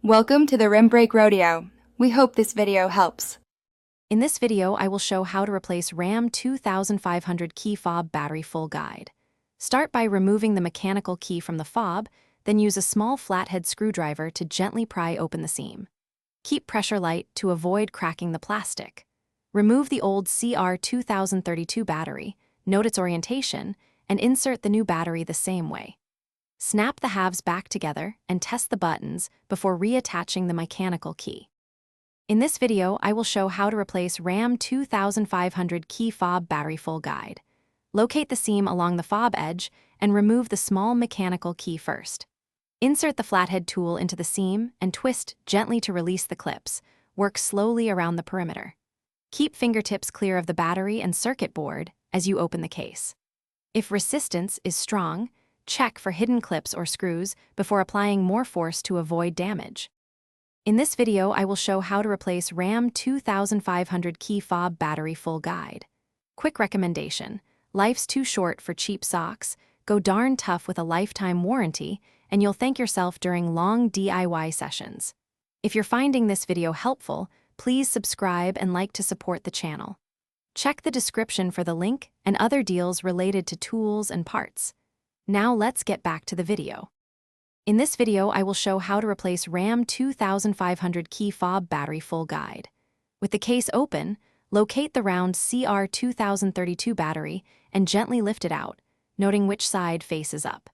Welcome to the Rim Break Rodeo. We hope this video helps. In this video, I will show how to replace RAM 2500 key fob battery full guide. Start by removing the mechanical key from the fob, then use a small flathead screwdriver to gently pry open the seam. Keep pressure light to avoid cracking the plastic. Remove the old CR2032 battery, note its orientation, and insert the new battery the same way. Snap the halves back together and test the buttons before reattaching the mechanical key. In this video, I will show how to replace RAM 2500 key fob battery full guide. Locate the seam along the fob edge and remove the small mechanical key first. Insert the flathead tool into the seam and twist gently to release the clips. Work slowly around the perimeter. Keep fingertips clear of the battery and circuit board as you open the case. If resistance is strong, check for hidden clips or screws before applying more force to avoid damage. In this video, I will show how to replace RAM 2500 key fob battery full guide. Quick recommendation: life's too short for cheap socks. Go darn tough with a lifetime warranty, and you'll thank yourself during long DIY sessions. If you're finding this video helpful, please subscribe and like to support the channel. Check the description for the link and other deals related to tools and parts. Now let's get back to the video. In this video, I will show how to replace RAM 2500 key fob battery full guide. With the case open, locate the round CR2032 battery and gently lift it out, noting which side faces up.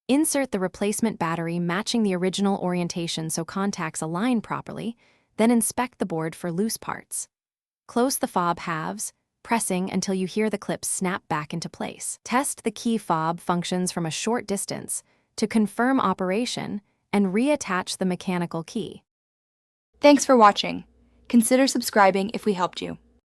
Insert the replacement battery matching the original orientation so contacts align properly, then inspect the board for loose parts. Close the fob halves, pressing until you hear the clips snap back into place. Test the key fob functions from a short distance to confirm operation and reattach the mechanical key. Thanks for watching. Consider subscribing if we helped you.